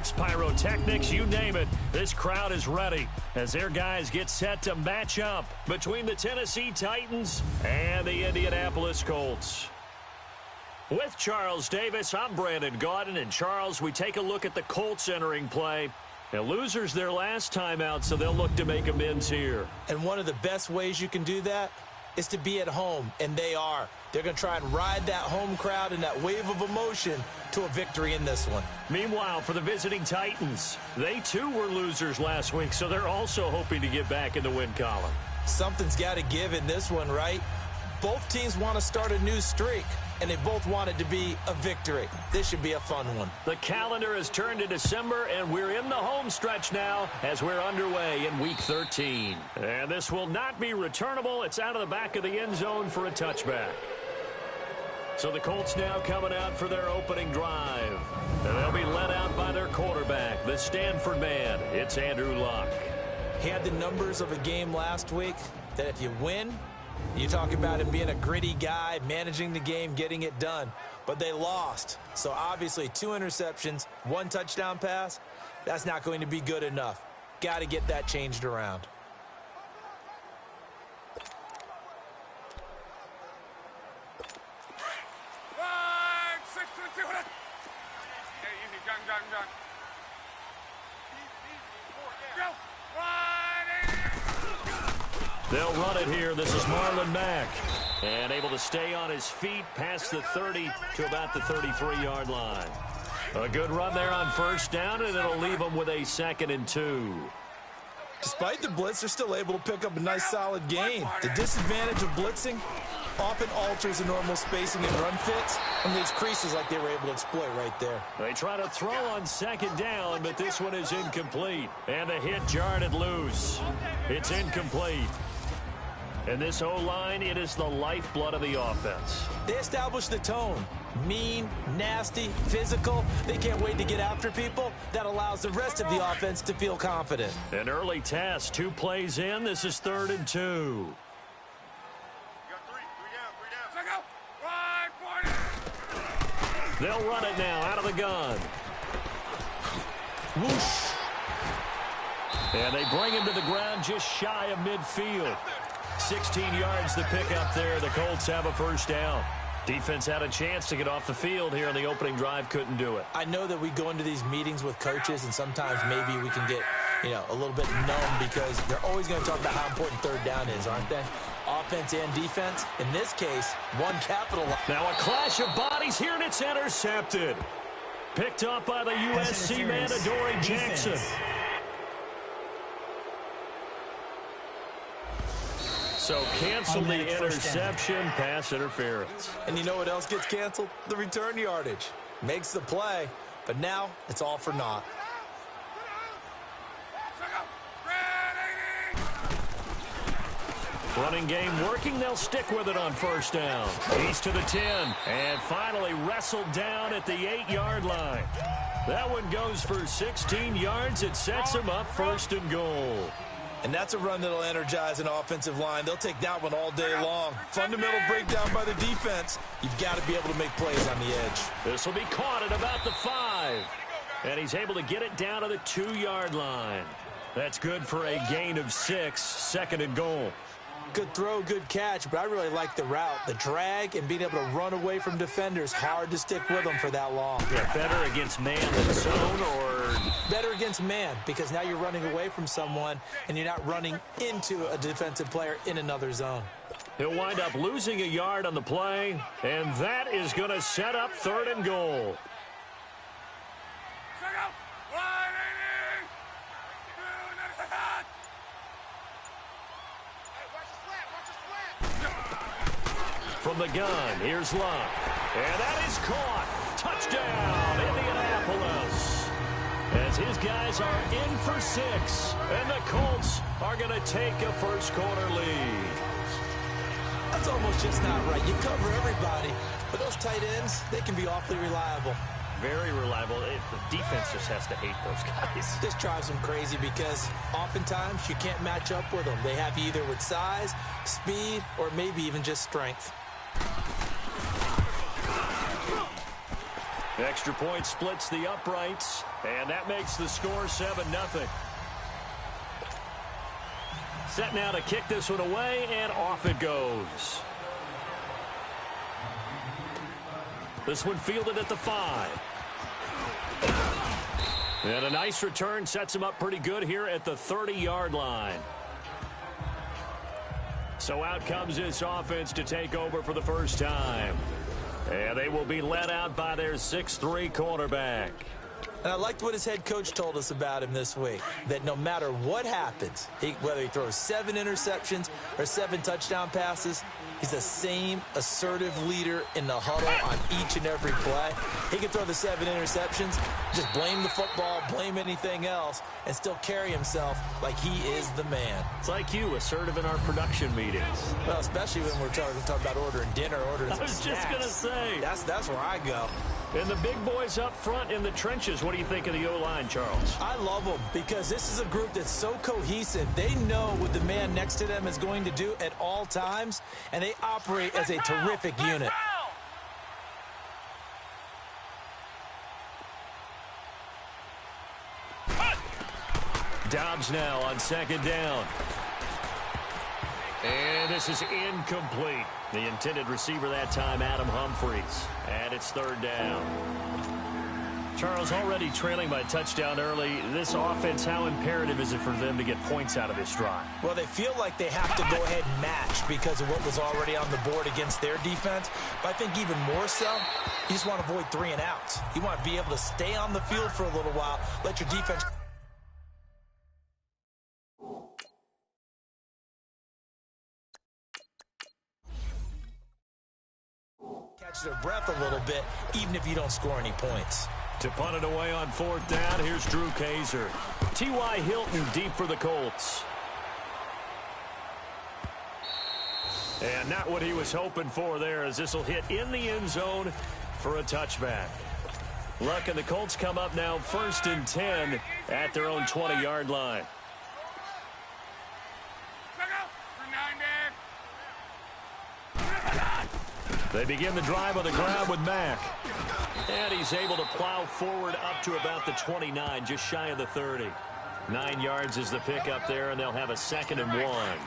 fireworks, pyrotechnics, you name it. This crowd is ready as their guys get set to match up between the Tennessee Titans and the Indianapolis Colts. With Charles Davis, I'm Brandon Gaudin. And Charles, we take a look at the Colts entering play. And losers their last time out, so they'll look to make amends here. And one of the best ways you can do that is to be at home, and they are. They're going to try and ride that home crowd and that wave of emotion to a victory in this one. Meanwhile, for the visiting Titans, they too were losers last week, so they're also hoping to get back in the win column. Something's got to give in this one, right? Both teams want to start a new streak, and they both want it to be a victory. This should be a fun one. The calendar has turned to December, and we're in the home stretch now as we're underway in Week 13. And this will not be returnable. It's out of the back of the end zone for a touchback. So the Colts now coming out for their opening drive. And they'll be led out by their quarterback, the Stanford man. It's Andrew Luck. He had the numbers of a game last week that if you win, you talk about him being a gritty guy, managing the game, getting it done. But they lost. So obviously 2 interceptions, 1 touchdown pass, that's not going to be good enough. Got to get that changed around. They'll run it here. This is Marlon Mack. And able to stay on his feet past the 30 to about the 33-yard line. A good run there on first down, and it'll leave them with a 2nd and 2. Despite the blitz, they're still able to pick up a nice solid gain. The disadvantage of blitzing often alters the normal spacing and run fits and leaves creases like they were able to exploit right there. They try to throw on 2nd down, but this one is incomplete. And the hit jarred it loose. It's incomplete. And this O-line, it is the lifeblood of the offense. They establish the tone. Mean, nasty, physical. They can't wait to get after people. That allows the rest of the offense to feel confident. An early test, 2 plays in. This is 3rd and 2. They'll run it now out of the gun. Whoosh. And they bring him to the ground just shy of midfield. 16 yards to pick up there. The Colts have a first down. Defense had a chance to get off the field here in the opening drive. Couldn't do it. I know that we go into these meetings with coaches, and sometimes maybe we can get, a little bit numb because they're always going to talk about how important 3rd down is, aren't they? Offense and defense. In this case, one capital. Now a clash of bodies here, and it's intercepted. Picked up by the USC man, Adoree Jackson. So cancel the interception, pass interference. And you know what else gets canceled? The return yardage. Makes the play, but now it's all for naught. Running game working. They'll stick with it on first down. He's to the 10 and finally wrestled down at the 8-yard line. That one goes for 16 yards. It sets him up 1st and goal. And that's a run that'll energize an offensive line. They'll take that one all day long. Fundamental breakdown by the defense. You've got to be able to make plays on the edge. This will be caught at about the 5. And he's able to get it down to the 2-yard line. That's good for a gain of 6, 2nd and goal. Good throw, good catch, but I really like the route. The drag and being able to run away from defenders. Hard to stick with them for that long. Yeah, better against man than zone, or better against man, because now you're running away from someone and you're not running into a defensive player in another zone. He'll wind up losing a yard on the play, and that is going to set up 3rd and goal. From the gun, here's Luck. And that is caught. Touchdown, Indianapolis. As his guys are in for 6. And the Colts are going to take a first-quarter lead. That's almost just not right. You cover everybody. But those tight ends, they can be awfully reliable. Very reliable. The defense just has to hate those guys. This drives them crazy because oftentimes you can't match up with them. They have you either with size, speed, or maybe even just strength. Extra point splits the uprights, and that makes the score 7-0. Set now to kick this one away, and off it goes. This one fielded at the 5. And a nice return sets him up pretty good here at the 30-yard line. So out comes this offense to take over for the first time. And they will be led out by their 6'3" quarterback. And I liked what his head coach told us about him this week, that no matter what happens, whether he throws 7 interceptions or 7 touchdown passes, he's the same assertive leader in the huddle on each and every play. He can throw the 7 interceptions, just blame the football, blame anything else, and still carry himself like he is the man. It's like you, assertive in our production meetings. Well, especially when we're talking about ordering dinner, ordering some snacks. I was just going to say. That's where I go. And the big boys up front in the trenches, what do you think of the O-line, Charles? I love them because this is a group that's so cohesive. They know what the man next to them is going to do at all times, and they operate as a terrific unit. Dobbs now on second down. And this is incomplete. The intended receiver that time, Adam Humphries. And it's third down. Charles, already trailing by a touchdown early. This offense, how imperative is it for them to get points out of this drive? Well, they feel like they have to go ahead and match because of what was already on the board against their defense. But I think even more so, you just want to avoid 3 and outs. You want to be able to stay on the field for a little while, let your defense catch their breath a little bit, even if you don't score any points. To punt it away on fourth down, here's Drew Kaiser. T.Y. Hilton deep for the Colts. And not what he was hoping for there, as this will hit in the end zone for a touchback. Luck, and the Colts come up now 1st and 10 at their own 20-yard line. They begin the drive on the ground with Mack. And he's able to plow forward up to about the 29, just shy of the 30. 9 yards is the pickup there, and they'll have a 2nd and 1.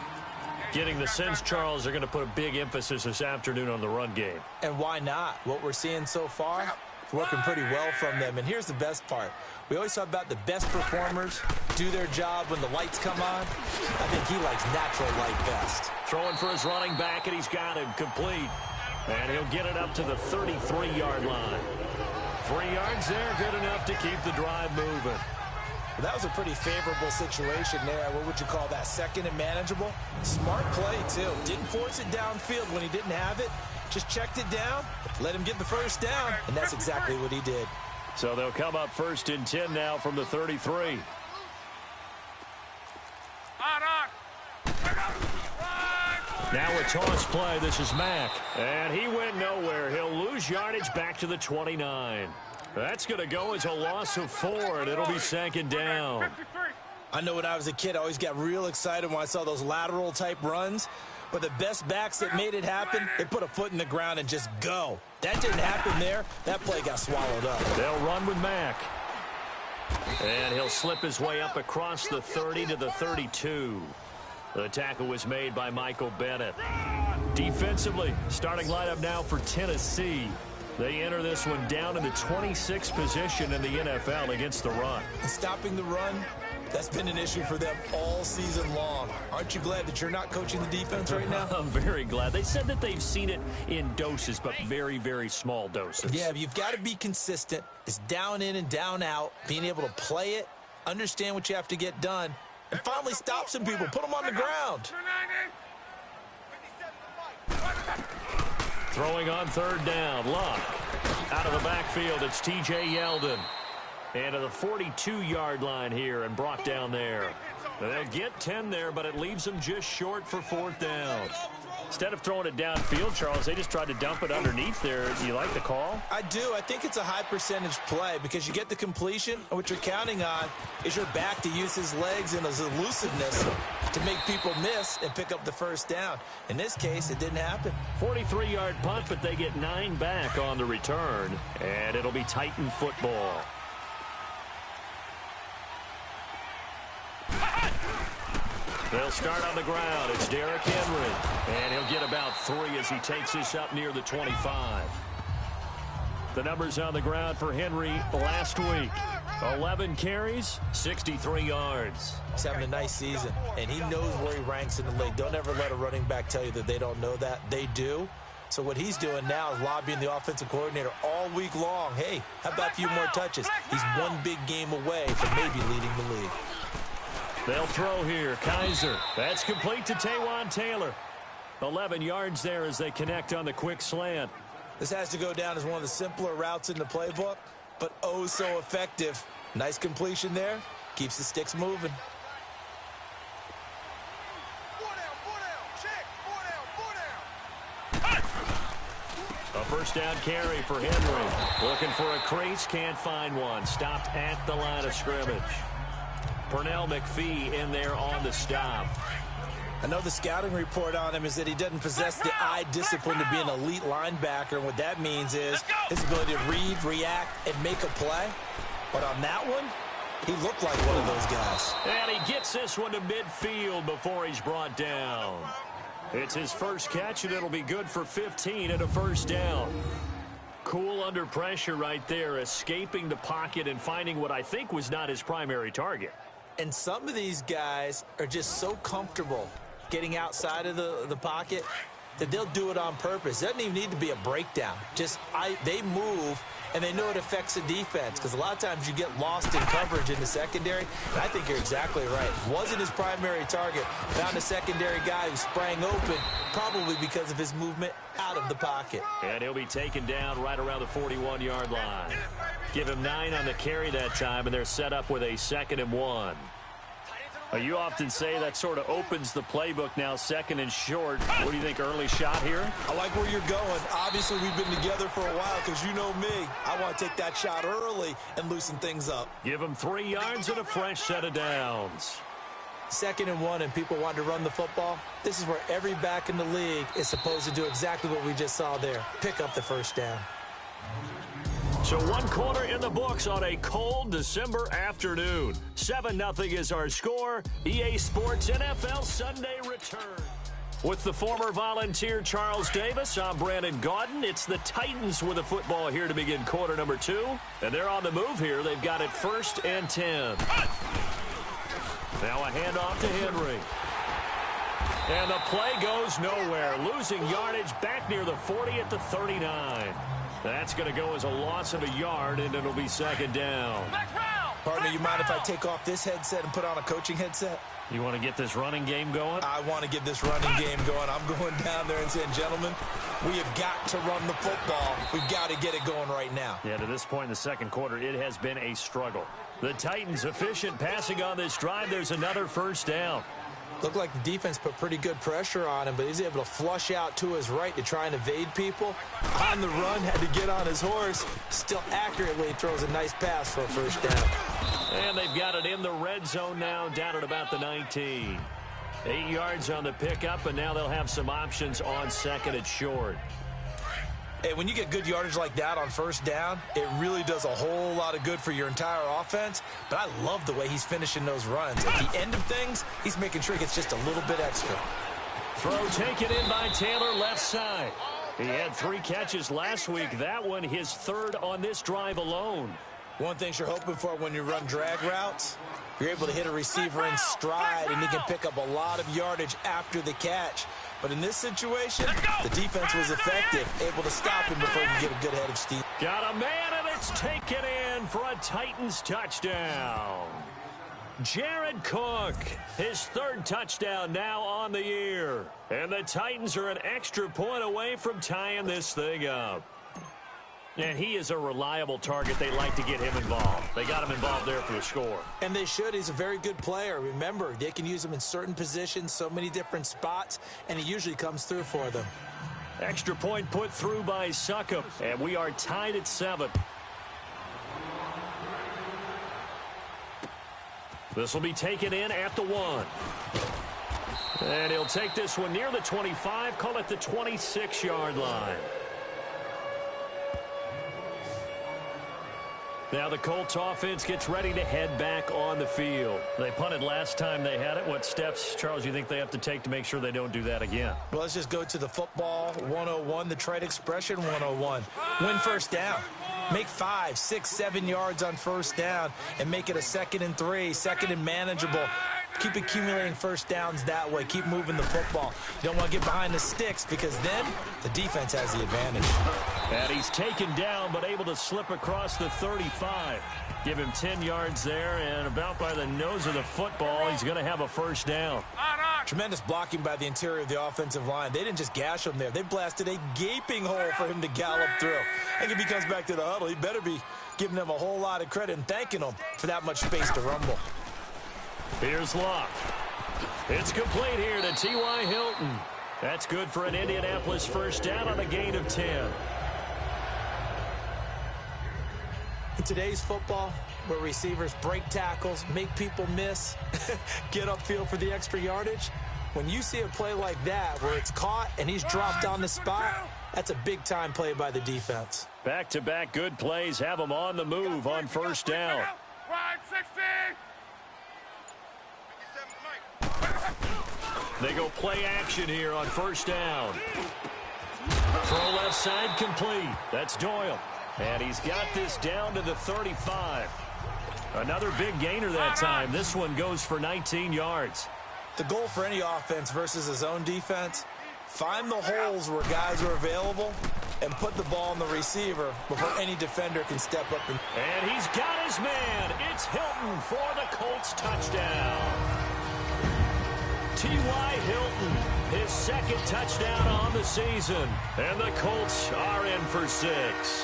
Getting the sense, Charles, they're going to put a big emphasis this afternoon on the run game. And why not? What we're seeing so far, it's working pretty well from them. And here's the best part. We always talk about the best performers do their job when the lights come on. I think he likes natural light best. Throwing for his running back, and he's got him complete. And he'll get it up to the 33-yard line. 3 yards there, good enough to keep the drive moving. Well, that was a pretty favorable situation there. What would you call that? 2nd and manageable? Smart play, too. Didn't force it downfield when he didn't have it. Just checked it down, let him get the first down, and that's exactly what he did. So they'll come up 1st and 10 now from the 33. Now a toss play. This is Mack. And he went nowhere. He'll lose yardage back to the 29. That's going to go as a loss of 4, and it'll be 2nd down. I know when I was a kid, I always got real excited when I saw those lateral-type runs. But the best backs that made it happen, they put a foot in the ground and just go. That didn't happen there. That play got swallowed up. They'll run with Mack. And he'll slip his way up across the 30 to the 32. The tackle was made by Michael Bennett. Defensively, starting lineup now for Tennessee. They enter this one down in the 26th position in the NFL against the run. And stopping the run, that's been an issue for them all season long. Aren't you glad that you're not coaching the defense right now? I'm very glad. They said that they've seen it in doses, but very, very small doses. Yeah, you've got to be consistent. It's down in and down out, being able to play it, understand what you have to get done, and finally stop some people. Put them on the ground. Throwing on 3rd down. Luck. Out of the backfield, it's T.J. Yeldon. And to the 42-yard line here and brought down there. They'll get 10 there, but it leaves them just short for 4th down. Instead of throwing it downfield, Charles, they just tried to dump it underneath there. Do you like the call? I do. I think it's a high percentage play because you get the completion, and what you're counting on is your back to use his legs and his elusiveness to make people miss and pick up the first down. In this case, it didn't happen. 43-yard punt, but they get 9 back on the return, and it'll be Titan football. They'll start on the ground. It's Derrick Henry. And he'll get about 3 as he takes this up near the 25. The numbers on the ground for Henry last week. 11 carries, 63 yards. He's having a nice season, and he knows where he ranks in the league. Don't ever let a running back tell you that they don't know that. They do. So what he's doing now is lobbying the offensive coordinator all week long. Hey, how about a few more touches? He's one big game away from maybe leading the league. They'll throw here. Kaiser. That's complete to Taywan Taylor. 11 yards there as they connect on the quick slant. This has to go down as one of the simpler routes in the playbook, but oh so effective. Nice completion there. Keeps the sticks moving. A first down carry for Henry. Looking for a crease. Can't find one. Stopped at the line of scrimmage. Pernell McPhee in there on the stop. I know the scouting report on him is that he doesn't possess the eye discipline to be an elite linebacker. And what that means is his ability to read, react, and make a play. But on that one, he looked like one of those guys. And he gets this one to midfield before he's brought down. It's his first catch, and it'll be good for 15 and a first down. Cool under pressure right there, escaping the pocket and finding what I think was not his primary target. And some of these guys are just so comfortable getting outside of the pocket that they'll do it on purpose. It doesn't even need to be a breakdown. They move, and they know it affects the defense because a lot of times you get lost in coverage in the secondary. And I think you're exactly right. Wasn't his primary target. Found a secondary guy who sprang open, probably because of his movement out of the pocket. And he'll be taken down right around the 41-yard line. Give him 9 on the carry that time, and they're set up with a 2nd and 1. You often say that sort of opens the playbook now, 2nd and short. What do you think, early shot here? I like where you're going. Obviously, we've been together for a while because you know me. I want to take that shot early and loosen things up. Give him 3 yards and a fresh set of downs. 2nd and 1 and people want to run the football. This is where every back in the league is supposed to do exactly what we just saw there. Pick up the first down. So 1 quarter in the books on a cold December afternoon. 7-0 is our score. EA Sports NFL Sunday return. With the former Volunteer Charles Davis, I'm Brandon Gaudin. It's the Titans with the football here to begin quarter number 2. And they're on the move here. They've got it 1st and 10. Now a handoff to Henry. And the play goes nowhere. Losing yardage back near the 40 at the 39. That's going to go as a loss of a yard, and it'll be 2nd down. Partner, you mind if I take off this headset and put on a coaching headset? You want to get this running game going? I want to get this running game going. I'm going down there and saying, gentlemen, we have got to run the football. We've got to get it going right now. Yeah, to this point in the 2nd quarter, it has been a struggle. The Titans efficient passing on this drive. There's another first down. Looked like the defense put pretty good pressure on him, but he's able to flush out to his right to try and evade people. On the run, had to get on his horse. Still accurately throws a nice pass for a first down. And they've got it in the red zone now, down at about the 19. 8 yards on the pickup, and now they'll have some options on 2nd and short. Hey, when you get good yardage like that on first down, it really does a whole lot of good for your entire offense. But I love the way he's finishing those runs. At the end of things, he's making sure he gets just a little bit extra. Throw taken in by Taylor, left side. He had 3 catches last week. That one, his 3rd on this drive alone. One thing you're hoping for when you run drag routes, you're able to hit a receiver in stride, and he can pick up a lot of yardage after the catch. But in this situation, the defense was effective, able to stop him before he could get a good head of steam. Got a man, and it's taken in for a Titans touchdown. Jared Cook, his 3rd touchdown now on the year. And the Titans are an extra point away from tying this thing up. And he is a reliable target. They like to get him involved. They got him involved there for the score. And they should. He's a very good player. Remember, they can use him in certain positions, so many different spots, and he usually comes through for them. Extra point put through by Succop, and we are tied at 7. This will be taken in at the 1. And he'll take this one near the 25, call it the 26-yard line. Now the Colts offense gets ready to head back on the field. They punted last time they had it. What steps, Charles, you think they have to take to make sure they don't do that again? Well, let's just go to the football 101, the trade expression 101. Win first down. Make 5, 6, 7 yards on first down and make it a 2nd and 3, 2nd and manageable. Keep accumulating first downs that way. Keep moving the football. You don't want to get behind the sticks because then the defense has the advantage. And he's taken down but able to slip across the 35. Give him 10 yards there, and about by the nose of the football, he's going to have a first down. Tremendous blocking by the interior of the offensive line. They didn't just gash him there. They blasted a gaping hole for him to gallop through. I think if he comes back to the huddle, he better be giving them a whole lot of credit and thanking them for that much space to rumble. Here's Locke. It's complete here to T.Y. Hilton. That's good for an Indianapolis first down on a gain of 10. In today's football, where receivers break tackles, make people miss, get upfield for the extra yardage, when you see a play like that where it's caught and he's dropped on the spot, that's a big-time play by the defense. Back-to-back good plays have them on the move on first down. They go play action here on first down. Throw left side complete. That's Doyle. And he's got this down to the 35. Another big gainer that time. This one goes for 19 yards. The goal for any offense versus his own defense, find the holes where guys are available and put the ball on the receiver before any defender can step up. And he's got his man. It's Hilton for the Colts touchdown. T.Y. Hilton, his 2nd touchdown on the season. And the Colts are in for 6.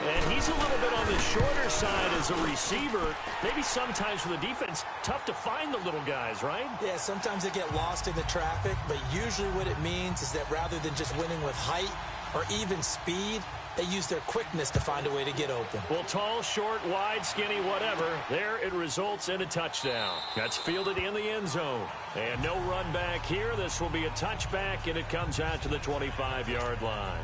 And he's a little bit on the shorter side as a receiver. Maybe sometimes for the defense, tough to find the little guys, right? Yeah, sometimes they get lost in the traffic, but usually what it means is that rather than just winning with height or even speed, they use their quickness to find a way to get open. Well, tall, short, wide, skinny, whatever, there it results in a touchdown. That's fielded in the end zone. And no run back here. This will be a touchback, and it comes out to the 25-yard line.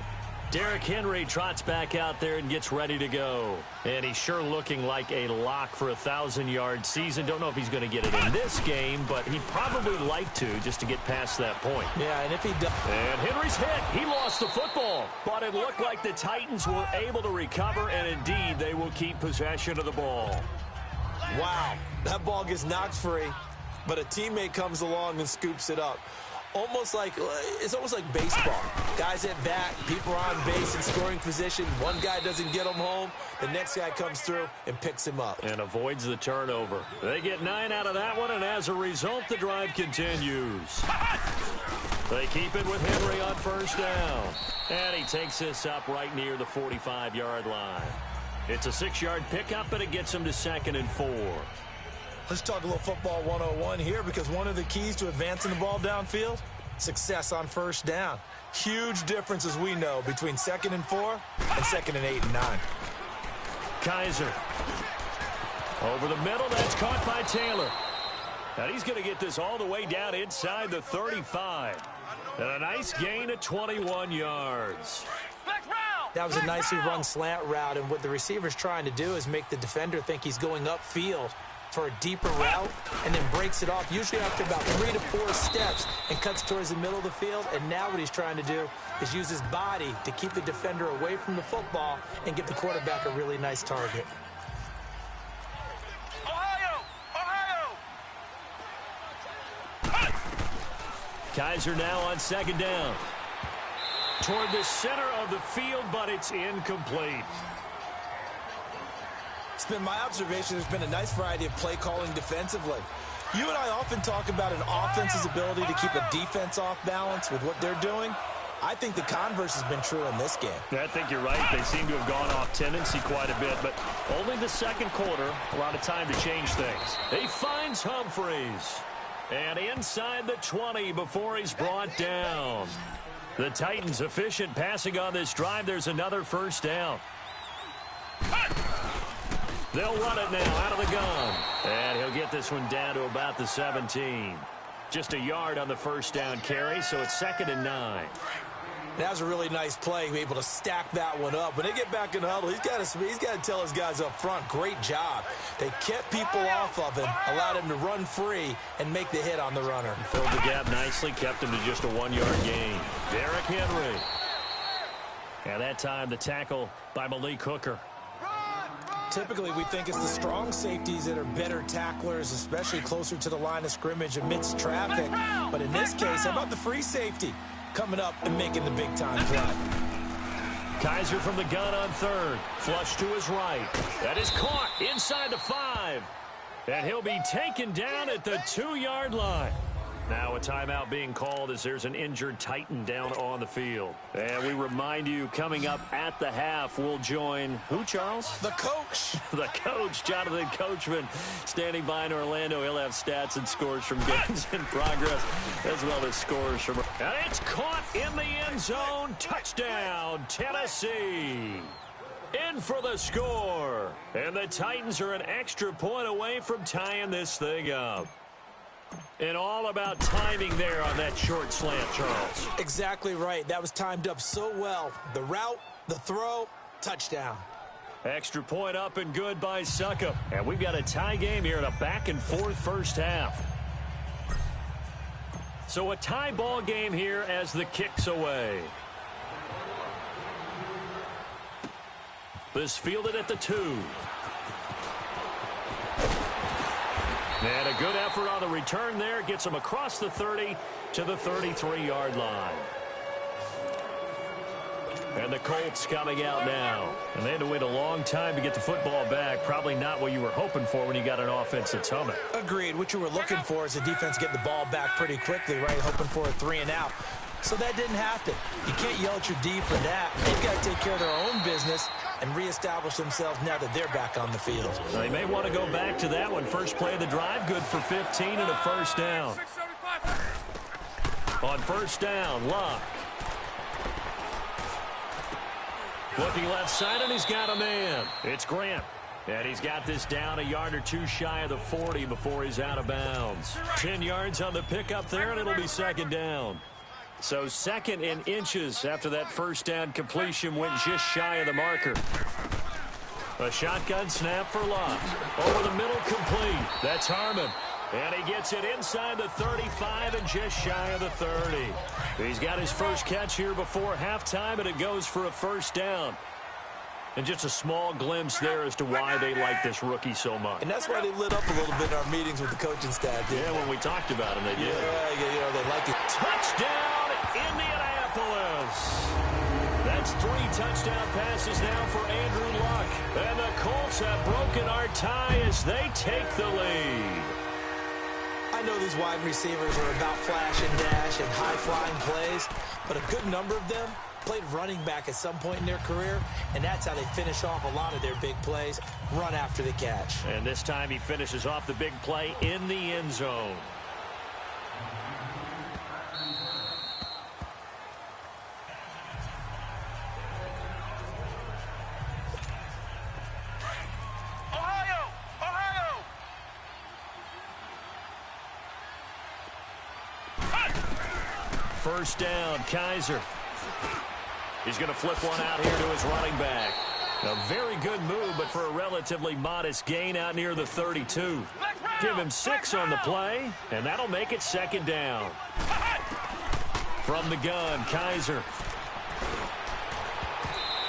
Derrick Henry trots back out there and gets ready to go. And he's sure looking like a lock for a 1,000-yard season. Don't know if he's going to get it in this game, but he'd probably like to just to get past that point. Yeah, and if he does. And Henry's hit. He lost the football. But it looked like the Titans were able to recover, and indeed they will keep possession of the ball. Wow, that ball gets knocked free, but a teammate comes along and scoops it up. It's almost like baseball. Guys at bat, people are on base in scoring position. One guy doesn't get him home. The next guy comes through and picks him up. And avoids the turnover. They get 9 out of that one, and as a result, the drive continues. They keep it with Henry on first down. And he takes this up right near the 45-yard line. It's a 6-yard pickup, and it gets him to 2nd and 4. Let's talk a little football 101 here, because one of the keys to advancing the ball downfield, success on first down. Huge difference, as we know, between 2nd and 4 and 2nd and 8 and 9. Kaiser. Over the middle, that's caught by Taylor. And he's going to get this all the way down inside the 35. And a nice gain of 21 yards. That was a nicely run slant route, and what the receiver's trying to do is make the defender think he's going upfield for a deeper route, and then breaks it off, usually after about 3 to 4 steps, and cuts towards the middle of the field. And now what he's trying to do is use his body to keep the defender away from the football and give the quarterback a really nice target. Kaiser now on 2nd down. Toward the center of the field, but it's incomplete. It's been my observation there's been a nice variety of play calling defensively. You and I often talk about an offense's ability to keep a defense off balance with what they're doing. I think the converse has been true in this game. I think you're right. They seem to have gone off tendency quite a bit, but only the second quarter, a lot of time to change things. He finds Humphreys. And inside the 20 before he's brought down. The Titans efficient passing on this drive. There's another first down. They'll run it now out of the gun. And he'll get this one down to about the 17. Just a yard on the first down carry, so it's 2nd and 9. That was a really nice play, able to stack that one up. When they get back in the huddle, he's got to tell his guys up front, great job. They kept people off of him, allowed him to run free, and make the hit on the runner. Filled the gap nicely, kept him to just a 1-yard gain. Derrick Henry. And that time, the tackle by Malik Hooker. Typically, we think it's the strong safeties that are better tacklers, especially closer to the line of scrimmage amidst traffic. But in this case, how about the free safety coming up and making the big-time play? Kaiser from the gun on 3rd. Flush to his right. That is caught inside the 5. And he'll be taken down at the 2-yard line. Now a timeout being called as there's an injured Titan down on the field. And we remind you, coming up at the half, we'll join who, Charles? The coach. The coach, Jonathan Coachman, standing by in Orlando. He'll have stats and scores from games in progress, as well as scores from... And it's caught in the end zone. Touchdown, Tennessee. In for the score. And the Titans are an extra point away from tying this thing up. And all about timing there on that short slant, Charles. Exactly right. That was timed up so well. The route, the throw, touchdown. Extra point up and good by Succop. And we've got a tie game here in a back-and-forth first half. So a tie ball game here as the kick's away. This fielded at the 2. And a good effort on the return there. Gets him across the 30 to the 33-yard line. And the Colts coming out now. And they had to wait a long time to get the football back. Probably not what you were hoping for when you got an offense that's humming. Agreed. What you were looking for is the defense getting the ball back pretty quickly, right? Hoping for a 3-and-out. So that didn't happen. You can't yell at your D for that. They've got to take care of their own business and reestablish themselves now that they're back on the field. They may want to go back to that one. First play of the drive, good for 15 and a first down. On first down, Luck. Looking left side, and he's got a man. It's Grant. And he's got this down a yard or 2 shy of the 40 before he's out of bounds. 10 yards on the pickup there, and it'll be 2nd down. So 2nd in inches after that first down completion went just shy of the marker. A shotgun snap for Luck. Over the middle, complete. That's Harmon. And he gets it inside the 35 and just shy of the 30. He's got his first catch here before halftime, and it goes for a first down. And just a small glimpse there as to why they like this rookie so much. And that's why they lit up a little bit in our meetings with the coaching staff. Yeah, when we talked about him, they did. Yeah, they like it. Touchdown, Indianapolis. That's 3 touchdown passes now for Andrew Luck. And the Colts have broken our tie as they take the lead. I know these wide receivers are about flash and dash and high-flying plays, but a good number of them played running back at some point in their career, and that's how they finish off a lot of their big plays, run after the catch. And this time he finishes off the big play in the end zone. First down, Kaiser. He's going to flip one out here to his running back. A very good move, but for a relatively modest gain out near the 32. Give him 6 on the play, and that'll make it 2nd down. From the gun, Kaiser.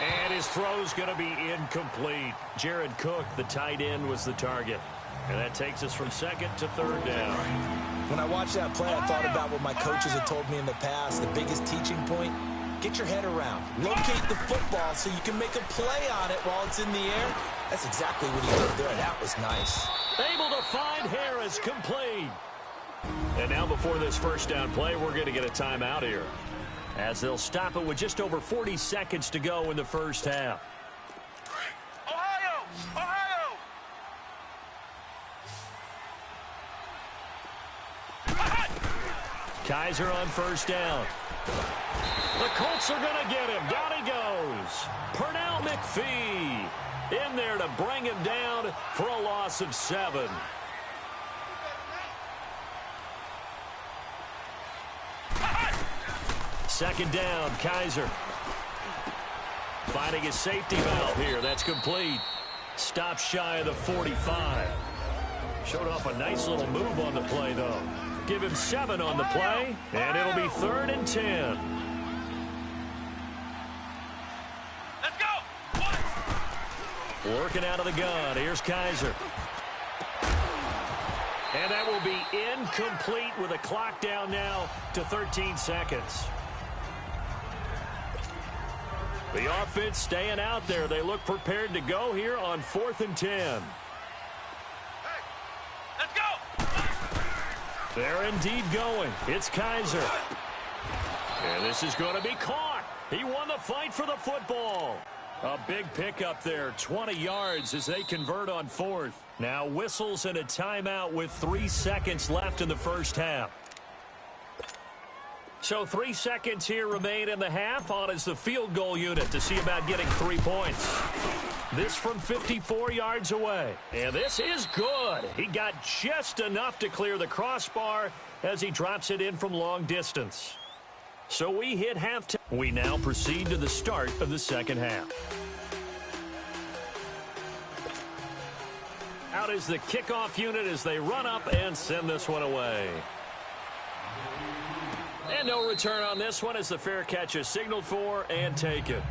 And his throw's going to be incomplete. Jared Cook, the tight end, was the target. And that takes us from 2nd to 3rd down. When I watched that play, I thought about what my coaches had told me in the past. The biggest teaching point, get your head around. Locate the football so you can make a play on it while it's in the air. That's exactly what he did there. That was nice. Able to find Harris, complete. And now before this first down play, we're going to get a timeout here. as they'll stop it with just over 40 seconds to go in the first half. Ohio! Ohio! Kaiser on first down. The Colts are going to get him. Down he goes. Pernell McPhee in there to bring him down for a loss of 7. Second down, Kaiser. Finding his safety valve here. That's complete. Stop shy of the 45. Showed off a nice little move on the play, though. Give him 7 on the play, and it'll be 3rd and 10. Let's go! Working out of the gun. Here's Kaiser. And that will be incomplete with a clock down now to 13 seconds. The offense staying out there. They look prepared to go here on 4th and 10. Let's go! They're indeed going. It's Kaiser. And this is going to be caught. He won the fight for the football. A big pickup there, 20 yards as they convert on 4th. Now whistles and a timeout with 3 seconds left in the first half. So 3 seconds here remain in the half. On is the field goal unit to see about getting 3 points. This from 54 yards away. And this is good. He got just enough to clear the crossbar as he drops it in from long distance. So we hit halftime. We now proceed to the start of the second half. Out is the kickoff unit as they run up and send this one away. And no return on this one as the fair catch is signaled for and taken.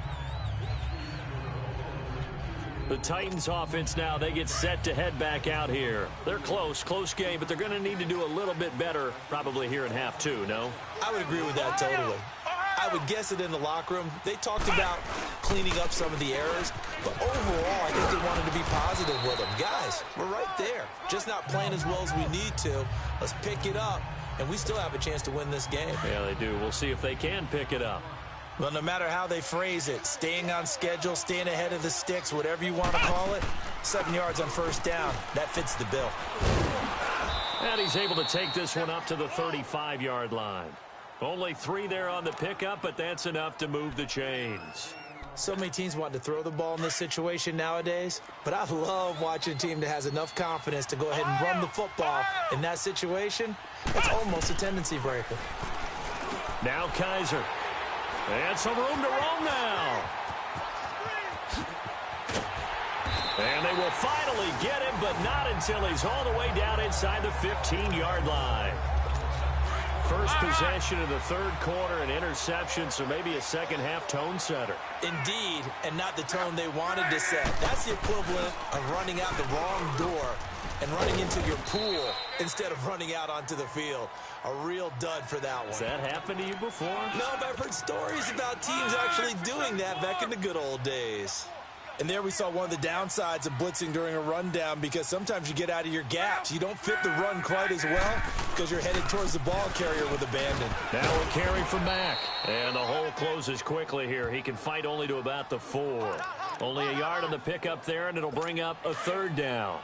The Titans offense now, they get set to head back out here. They're close game, but they're going to need to do a little bit better probably here in half 2, no? I would agree with that totally. I would guess it in the locker room. They talked about cleaning up some of the errors, but overall, I think they wanted to be positive with them. Guys, we're right there. Just not playing as well as we need to. Let's pick it up, and we still have a chance to win this game. Yeah, they do. We'll see if they can pick it up. Well, no matter how they phrase it, staying on schedule, staying ahead of the sticks, whatever you want to call it, 7 yards on first down, that fits the bill. And he's able to take this one up to the 35-yard line. Only 3 there on the pickup, but that's enough to move the chains. So many teams want to throw the ball in this situation nowadays, but I love watching a team that has enough confidence to go ahead and run the football in that situation. It's almost a tendency breaker. Now Kaiser. And some room to roam now. And they will finally get him, but not until he's all the way down inside the 15-yard line. First possession of the third quarter, an interception, so maybe a second-half tone setter. Indeed, and not the tone they wanted to set. That's the equivalent of running out the wrong door and running into your pool instead of running out onto the field. A real dud for that one. Has that happened to you before? No, but I've heard stories about teams actually doing that back in the good old days. And there we saw one of the downsides of blitzing during a rundown, because sometimes you get out of your gaps. You don't fit the run quite as well because you're headed towards the ball carrier with abandon. Now a carry from Mack. And the hole closes quickly here. He can fight only to about the 4. Only a yard on the pickup there, and it'll bring up a 3rd down.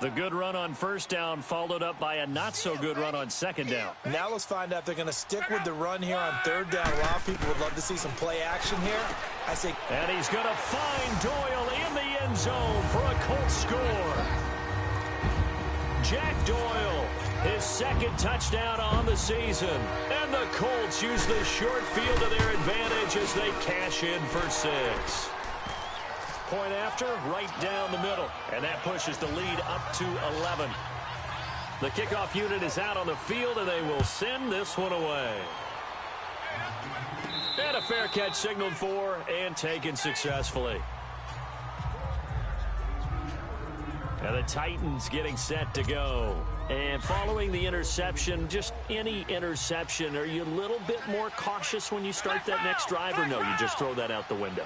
The good run on first down followed up by a not-so-good run on second down. Now let's find out if they're going to stick with the run here on 3rd down. A lot of people would love to see some play action here. I say, and he's going to find Doyle in the end zone for a Colts score. Jack Doyle, his 2nd touchdown on the season. And the Colts use the short field to their advantage as they cash in for 6. Point after, right down the middle. And that pushes the lead up to 11. The kickoff unit is out on the field, and they will send this one away. And a fair catch signaled for and taken successfully. And the Titans getting set to go. And following the interception, just any interception, are you a little bit more cautious when you start that next drive, or no, you just throw that out the window?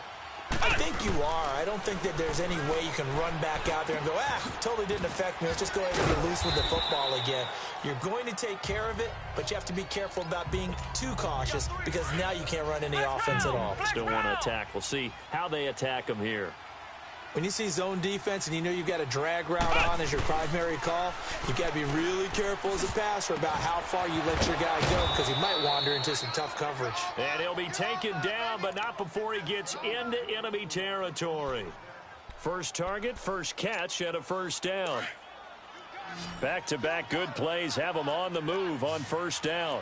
I think you are. I don't think that there's any way you can run back out there and go, totally didn't affect me. Let's just go ahead and get loose with the football again. You're going to take care of it, but you have to be careful about being too cautious because now you can't run any offense at all. Still want to attack. We'll see how they attack them here. When you see zone defense and you know you've got a drag route on as your primary call, you've got to be really careful as a passer about how far you let your guy go because he might wander into some tough coverage. And he'll be taken down, but not before he gets into enemy territory. First target, first catch, and a first down. Back-to-back good plays have him on the move on first down.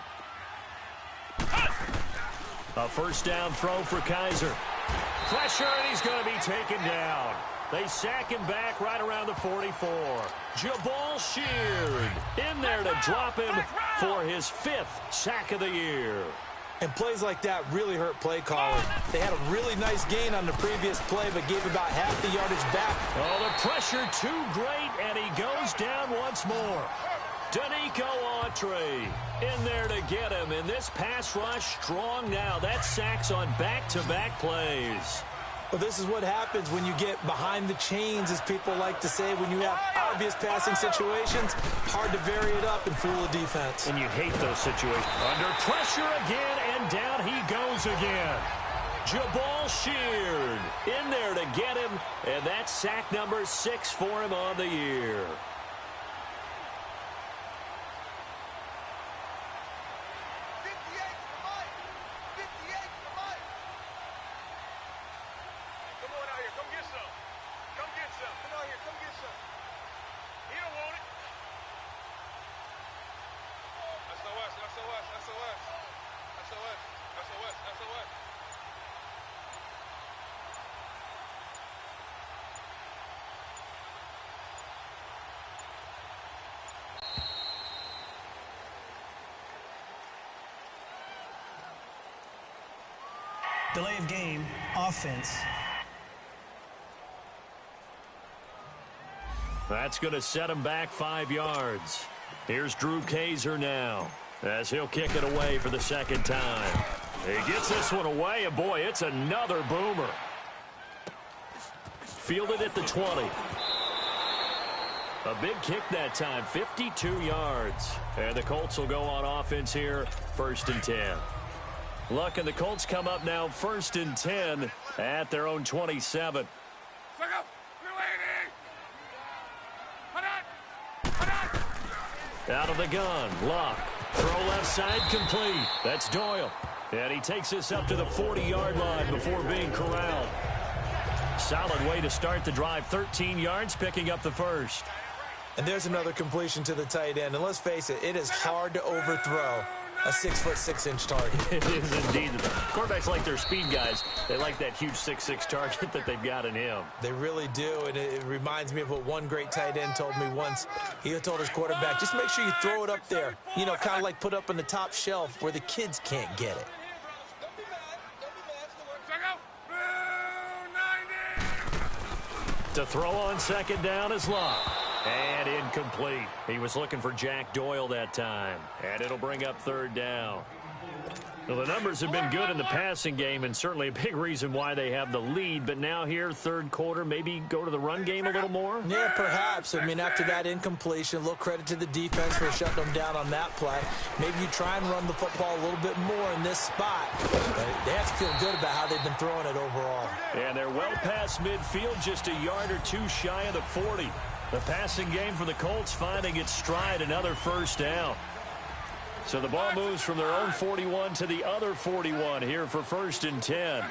A first down throw for Kaiser. Pressure, and he's going to be taken down. They sack him back right around the 44. Jabal Sheard in there to drop him for his 5th sack of the year. And plays like that really hurt play calling. They had a really nice gain on the previous play, but gave about half the yardage back. Oh, the pressure too great, and he goes down once more. Danico Autry in there to get him, and this pass rush strong now. That sacks on back-to-back plays. Well, this is what happens when you get behind the chains, as people like to say. When you have obvious passing situations, hard to vary it up and fool a defense. And you hate those situations. Under pressure again, and down he goes again. Jabal Sheard in there to get him, and that's sack number 6 for him on the year. Delay of game, offense. That's going to set him back 5 yards. Here's Drew Kaiser now as he'll kick it away for the second time. He gets this one away, and boy, it's another boomer. Fielded at the 20. A big kick that time, 52 yards. And the Colts will go on offense here, 1st and 10. Luck, and the Colts come up now 1st and 10 at their own 27. Out of the gun, Luck. Throw left side, complete. That's Doyle. And he takes this up to the 40-yard line before being corralled. Solid way to start the drive, 13 yards, picking up the first. And there's another completion to the tight end. And let's face it, it is hard to overthrow a 6'6" target. It is indeed. Quarterbacks like their speed guys. They like that huge 6'6" target that they've got in him. They really do, and it reminds me of what one great tight end told me once. He told his quarterback, just make sure you throw it up there. You know, kind of like put up on the top shelf where the kids can't get it. To throw on second down is Luck. And incomplete. He was looking for Jack Doyle that time. And it'll bring up 3rd down. Well, the numbers have been good in the passing game, and certainly a big reason why they have the lead. But now here, 3rd quarter, maybe go to the run game a little more? Yeah, perhaps. I mean, after that incompletion, a little credit to the defense for shutting them down on that play. Maybe you try and run the football a little bit more in this spot. But they have to feel good about how they've been throwing it overall. And they're well past midfield, just a yard or two shy of the 40. The passing game for the Colts finding its stride, another 1st down. So the ball moves from their own 41 to the other 41 here for 1st and 10.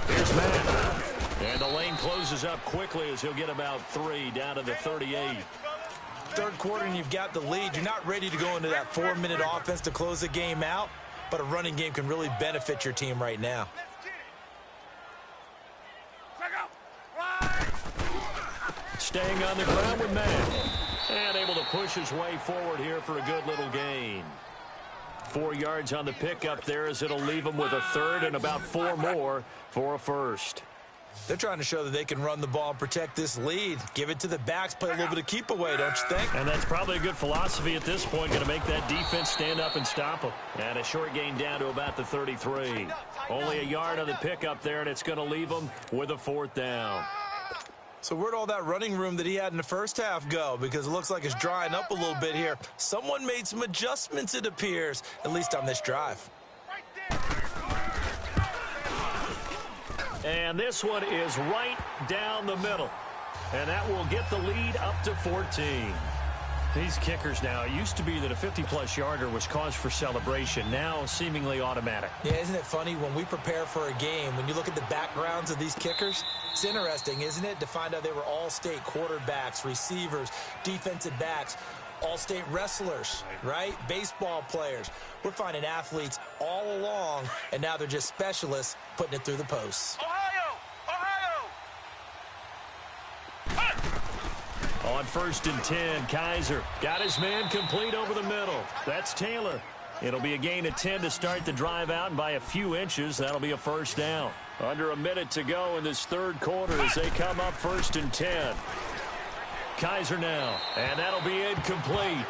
Here's Madden. And the lane closes up quickly as he'll get about 3 down to the 38. 3rd quarter and you've got the lead. You're not ready to go into that 4-minute offense to close the game out, but a running game can really benefit your team right now. Staying on the ground with Madden. And able to push his way forward here for a good little gain. 4 yards on the pickup there as it'll leave him with a 3rd and about 4 more for a 1st. They're trying to show that they can run the ball and protect this lead. Give it to the backs, play a little bit of keep away, don't you think? And that's probably a good philosophy at this point, going to make that defense stand up and stop them. And a short gain down to about the 33. Only a yard on the pickup there, and it's going to leave them with a 4th down. So where'd all that running room that he had in the first half go? Because it looks like it's drying up a little bit here. Someone made some adjustments, it appears, at least on this drive. And this one is right down the middle. And that will get the lead up to 14. These kickers now, it used to be that a 50-plus yarder was cause for celebration. Now seemingly automatic. Yeah, isn't it funny when we prepare for a game, when you look at the backgrounds of these kickers, it's interesting, isn't it, to find out they were all-state quarterbacks, receivers, defensive backs, all-state wrestlers, right? Baseball players. We're finding athletes all along, and now they're just specialists putting it through the posts. Ohio! Ohio! On 1st and 10, Kaiser got his man complete over the middle. That's Taylor. It'll be a gain of 10 to start the drive out, and by a few inches, that'll be a 1st down. Under a minute to go in this 3rd quarter as they come up 1st and 10. Kaiser now, and that'll be incomplete.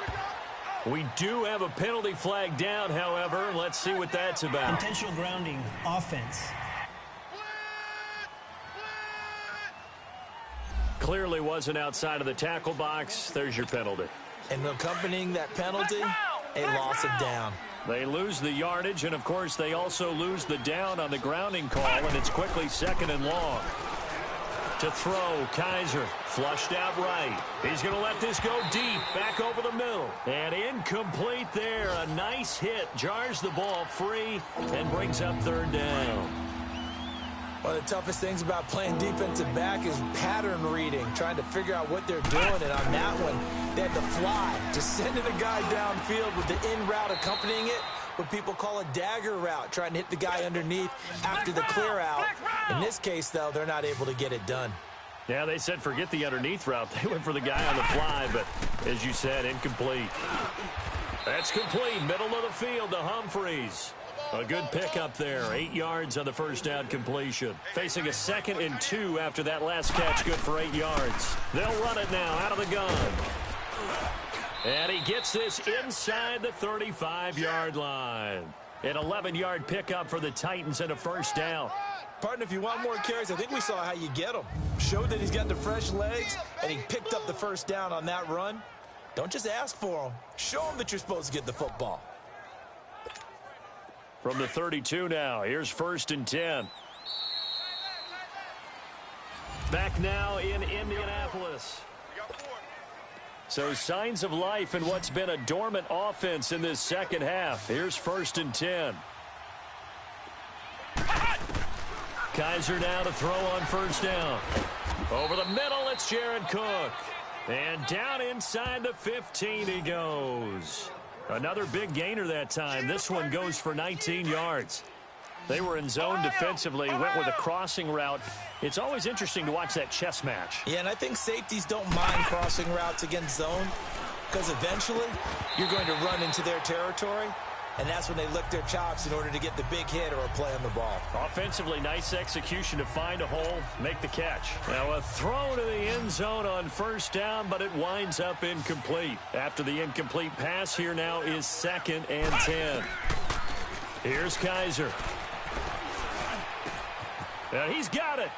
We do have a penalty flag down, however. Let's see what that's about. Intentional grounding, offense. Clearly wasn't outside of the tackle box. There's your penalty. And accompanying that penalty, a loss of down. They lose the yardage, and, of course, they also lose the down on the grounding call, and it's quickly 2nd and long. To throw, Kaiser flushed out right. He's going to let this go deep, back over the middle. And incomplete there. A nice hit, jars the ball free, and brings up 3rd down. One of the toughest things about playing defensive back is pattern reading, trying to figure out what they're doing. And on that one, they had to fly, just sending a guy downfield with the in route accompanying it, what people call a dagger route, trying to hit the guy underneath after the clear out. In this case, though, they're not able to get it done. Yeah, they said forget the underneath route. They went for the guy on the fly, but as you said, incomplete. That's complete, middle of the field to Humphreys. A good pickup there, 8 yards on the 1st down completion. Facing a 2nd and 2 after that last catch, good for 8 yards. They'll run it now out of the gun. And he gets this inside the 35-yard line. An 11-yard pickup for the Titans and a 1st down. Partner, if you want more carries, I think we saw how you get them. Showed that he's got the fresh legs, and he picked up the 1st down on that run. Don't just ask for them. Show them that you're supposed to get the football. From the 32 now, here's 1st and 10. Back now in Indianapolis. So signs of life in what's been a dormant offense in this 2nd half. Here's 1st and 10. Kaiser now to throw on 1st down. Over the middle, it's Jared Cook. And down inside the 15 he goes. Another big gainer that time. This one goes for 19 yards. They were in zone defensively, went with a crossing route. It's always interesting to watch that chess match. Yeah, and I think safeties don't mind crossing routes against zone because eventually you're going to run into their territory, and that's when they lick their chops in order to get the big hit or a play on the ball. Offensively, nice execution to find a hole, make the catch. Now a throw to the end zone on 1st down, but it winds up incomplete. After the incomplete pass, here now is 2nd and 10. Here's Kaiser. And he's got it.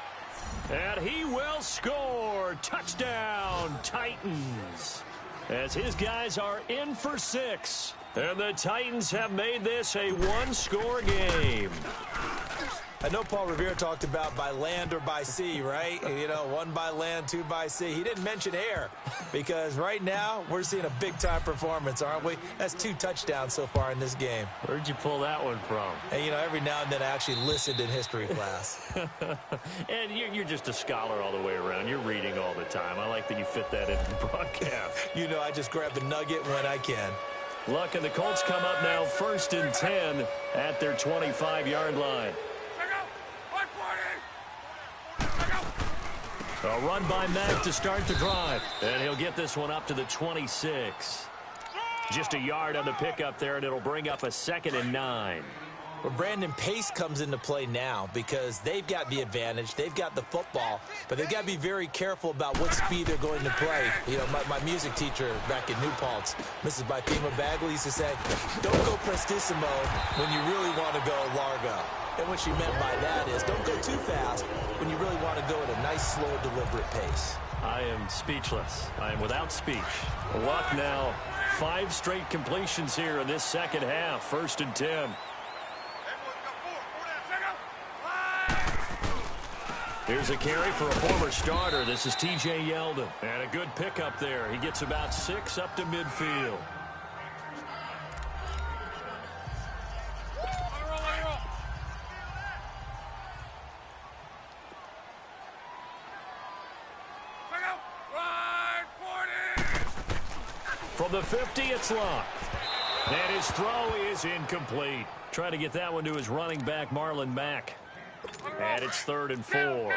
And he will score. Touchdown, Titans. As his guys are in for 6. And the Titans have made this a one-score game. I know Paul Revere talked about by land or by sea, right? You know, 1 by land, 2 by sea. He didn't mention air because right now we're seeing a big-time performance, aren't we? That's 2 touchdowns so far in this game. Where'd you pull that one from? And, you know, every now and then I actually listened in history class. And you're just a scholar all the way around. You're reading all the time. I like that you fit that into the broadcast. You know, I just grab the nugget when I can. Look, and the Colts come up now 1st and 10 at their 25-yard line. A run by Mack to start the drive. And he'll get this one up to the 26. Just a yard on the pickup there, and it'll bring up a 2nd and 9. Well, Brandon, pace comes into play now because they've got the advantage. They've got the football, but they've got to be very careful about what speed they're going to play. You know, my music teacher back in New Paltz, Mrs. Bipema Bagley, used to say, don't go prestissimo when you really want to go largo. And what she meant by that is don't go too fast when you really want to go at a nice, slow, deliberate pace. I am speechless. I am without speech. Luck now. 5 straight completions here in this second half. 1st and 10. Here's a carry for a former starter. This is T.J. Yeldon. And a good pickup there. He gets about 6 up to midfield. From the 50, it's locked. And his throw is incomplete. Trying to get that one to his running back, Marlon Mack. And it's 3rd and 4.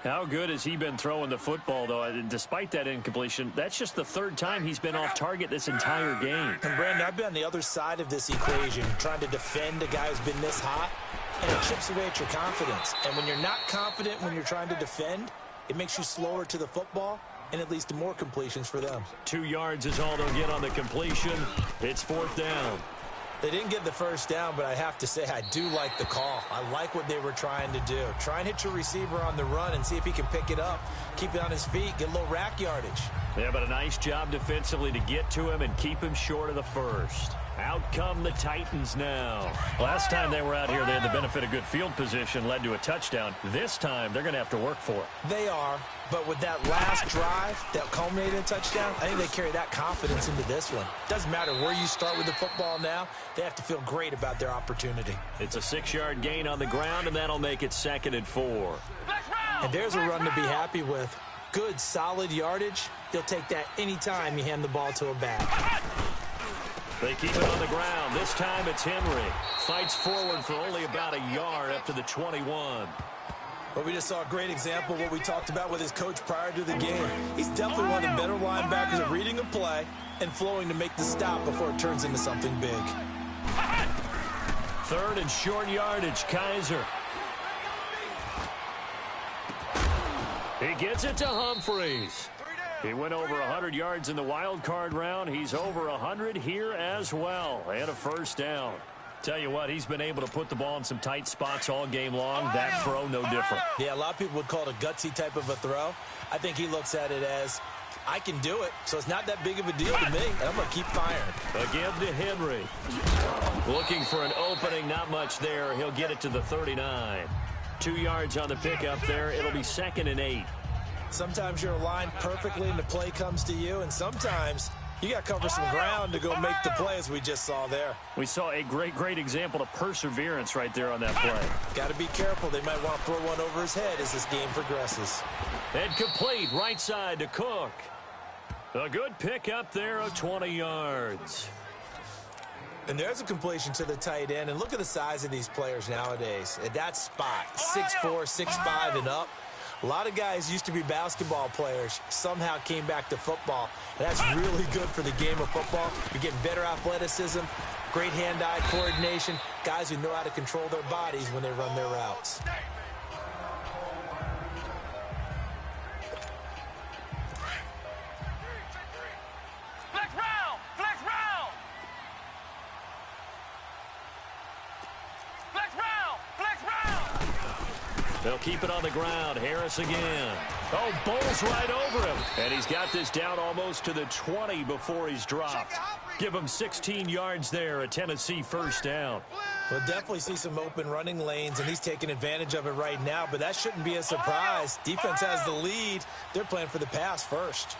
How good has he been throwing the football, though? Despite that incompletion, that's just the 3rd time he's been off target this entire game. And, Brandon, I've been on the other side of this equation, trying to defend a guy who's been this hot, and it chips away at your confidence. And when you're not confident when you're trying to defend, it makes you slower to the football, and it leads to more completions for them. 2 yards is all they'll get on the completion. It's 4th down. They didn't get the 1st down, but I have to say I do like the call. I like what they were trying to do. Try and hit your receiver on the run and see if he can pick it up, keep it on his feet, get a little rack yardage. Yeah, but a nice job defensively to get to him and keep him short of the 1st. Out come the Titans now. Last time they were out here, they had the benefit of good field position, led to a touchdown. This time, they're going to have to work for it. They are, but with that last drive that culminated in a touchdown, I think they carry that confidence into this one. Doesn't matter where you start with the football now, they have to feel great about their opportunity. It's a 6-yard gain on the ground, and that'll make it 2nd and 4. And there's a run to be happy with. Good, solid yardage. He'll take that anytime you hand the ball to a back. They keep it on the ground. This time it's Henry. Fights forward for only about a yard up to the 21. But we just saw a great example of what we talked about with his coach prior to the game. He's definitely one of the better linebackers at reading a play and flowing to make the stop before it turns into something big. 3rd and short yardage, Kaiser. He gets it to Humphreys. He went over 100 yards in the wild card round. He's over 100 here as well. And a 1st down. Tell you what, he's been able to put the ball in some tight spots all game long. That throw, no different. Yeah, a lot of people would call it a gutsy type of a throw. I think he looks at it as, I can do it, so it's not that big of a deal to me, and I'm going to keep firing. Again to Henry. Looking for an opening, not much there. He'll get it to the 39. 2 yards on the pickup there. It'll be 2nd and 8. Sometimes you're aligned perfectly and the play comes to you, and sometimes you got to cover some ground to go make the play, as we just saw there. We saw a great example of perseverance right there on that play. Got to be careful. They might want to throw one over his head as this game progresses. And complete right side to Cook. A good pickup there of 20 yards. And there's a completion to the tight end. And look at the size of these players nowadays. At that spot, 6'4", 6'5", and up. A lot of guys used to be basketball players, somehow came back to football. And that's really good for the game of football. You're getting better athleticism, great hand-eye coordination, guys who know how to control their bodies when they run their routes. They'll keep it on the ground. Harris again. Oh, bowls right over him. And he's got this down almost to the 20 before he's dropped. Give him 16 yards there, a Tennessee 1st down. We'll definitely see some open running lanes, and he's taking advantage of it right now, but that shouldn't be a surprise. Defense has the lead. They're playing for the pass first.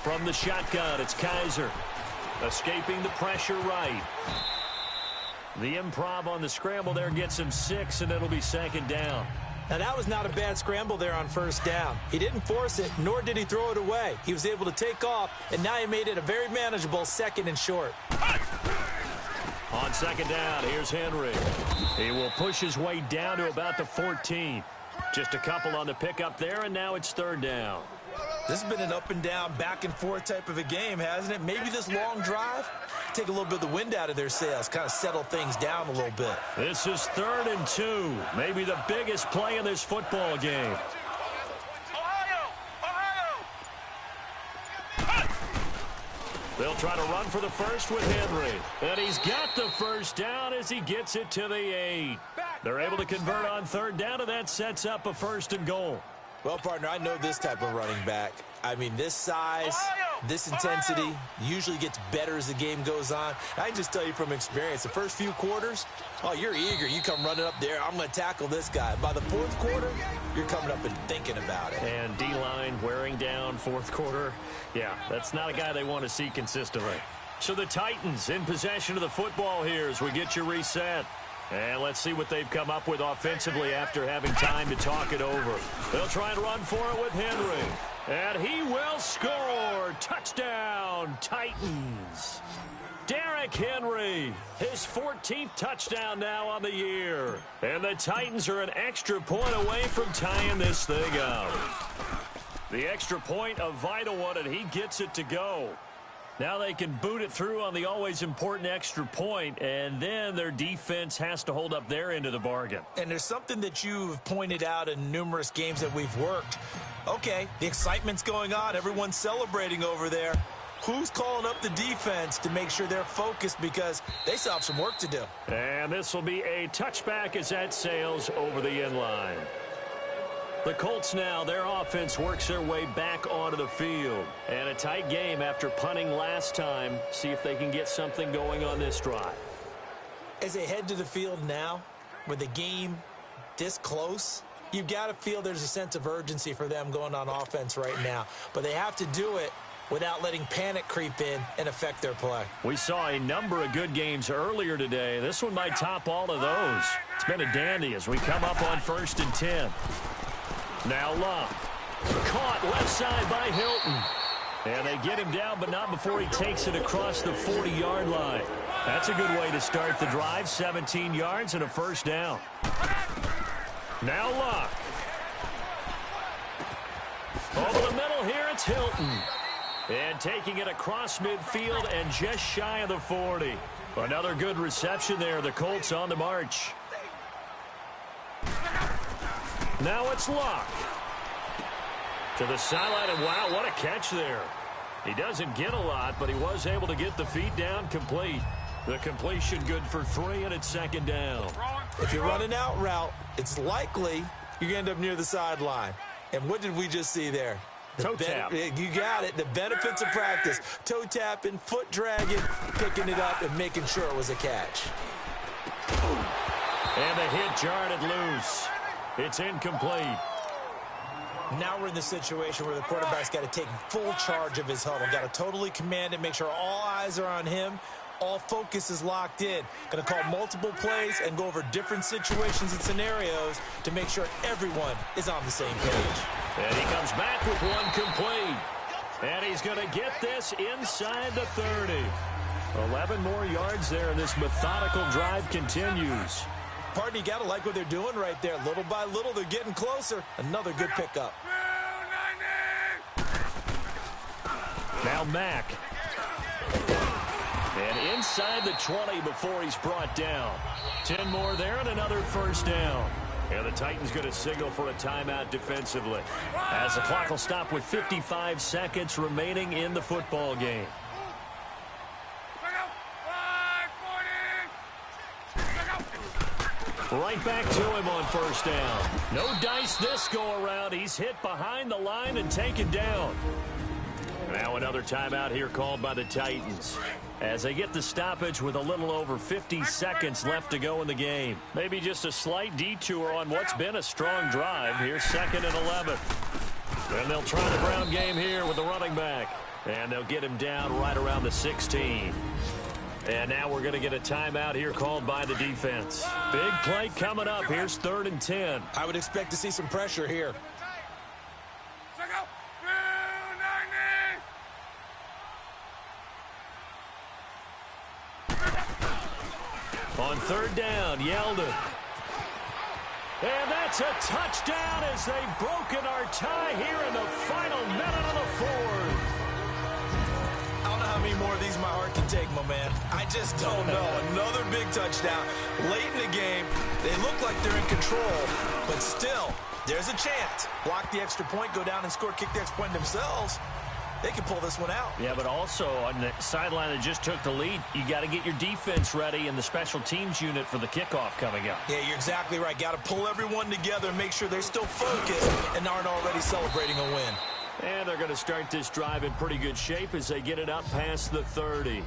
From the shotgun, it's Kaiser. Escaping the pressure right. The improv on the scramble there gets him 6, and it'll be 2nd down. Now, that was not a bad scramble there on 1st down. He didn't force it, nor did he throw it away. He was able to take off, and now he made it a very manageable 2nd and short. On 2nd down, here's Henry. He will push his way down to about the 14. Just a couple on the pickup there, and now it's 3rd down. This has been an up and down, back and forth type of a game, hasn't it? Maybe this long drive, take a little bit of the wind out of their sails, kind of settle things down a little bit. This is 3rd and 2, maybe the biggest play in this football game. They'll try to run for the first with Henry. And he's got the first down as he gets it to the 8. They're able to convert on 3rd down, and that sets up a 1st and goal. Well, partner, I know this type of running back. I mean, this size, this intensity usually gets better as the game goes on. I can just tell you from experience, the first few quarters, oh, you're eager. You come running up there, I'm going to tackle this guy. By the 4th quarter, you're coming up and thinking about it. And D-line wearing down 4th quarter. Yeah, that's not a guy they want to see consistently. So the Titans in possession of the football here as we get you reset. And let's see what they've come up with offensively after having time to talk it over. They'll try and run for it with Henry. And he will score. Touchdown, Titans. Derrick Henry, his 14th touchdown now on the year. And the Titans are an extra point away from tying this thing up. The extra point, a vital one, and he gets it to go. Now they can boot it through on the always important extra point, and then their defense has to hold up their end of the bargain. And there's something that you've pointed out in numerous games that we've worked. Okay, the excitement's going on. Everyone's celebrating over there. Who's calling up the defense to make sure they're focused because they still have some work to do? And this will be a touchback as that sails over the end line. The Colts now, their offense works their way back onto the field. And a tight game after punting last time. See if they can get something going on this drive. As they head to the field now, with the game this close, you've got to feel there's a sense of urgency for them going on offense right now. But they have to do it without letting panic creep in and affect their play. We saw a number of good games earlier today. This one might top all of those. It's been a dandy as we come up on 1st and 10. Now Love. Caught left side by Hilton. And they get him down, but not before he takes it across the 40-yard line. That's a good way to start the drive. 17 yards and a 1st down. Now Luck. Over the middle here, it's Hilton. And taking it across midfield and just shy of the 40. Another good reception there. The Colts on the march. Now it's Luck. To the sideline, and wow, what a catch there. He doesn't get a lot, but he was able to get the feet down complete. The completion good for 3, and it's 2nd down. If you're running out route, it's likely you're going to end up near the sideline. And what did we just see there? Toe tap. You got it. The benefits of practice. Toe tapping, foot dragging, picking it up, and making sure it was a catch. And the hit jarred it loose. It's incomplete. Now we're in the situation where the quarterback's got to take full charge of his huddle. Got to totally command it, make sure all eyes are on him. All focus is locked in. Going to call multiple plays and go over different situations and scenarios to make sure everyone is on the same page. And he comes back with one complete. And he's going to get this inside the 30. 11 more yards there, and this methodical drive continues. Partner, you got to like what they're doing right there. Little by little, they're getting closer. Another good pickup. Now Mack. And inside the 20 before he's brought down. 10 more there and another 1st down. And the Titans going to signal for a timeout defensively. As the clock will stop with 55 seconds remaining in the football game. Right back to him on 1st down. No dice this go-around. He's hit behind the line and taken down. Now another timeout here called by the Titans. As they get the stoppage with a little over 50 seconds left to go in the game. Maybe just a slight detour on what's been a strong drive. Here's 2nd and 11. And they'll try the ground game here with the running back. And they'll get him down right around the 16. And now we're going to get a timeout here called by the defense. Big play coming up. Here's 3rd and 10. I would expect to see some pressure here. On 3rd down, Yeldon. And that's a touchdown as they've broken our tie here in the final minute of the how many more of these my heart can take, my man. I just don't know. Another big touchdown late in the game. They look like they're in control, but still, there's a chance. Block the extra point, go down and score, kick the extra point themselves. They can pull this one out. Yeah, but also on the sideline that just took the lead, you got to get your defense ready and the special teams unit for the kickoff coming up. Yeah, you're exactly right. Got to pull everyone together and make sure they're still focused and aren't already celebrating a win. And they're going to start this drive in pretty good shape as they get it up past the 30.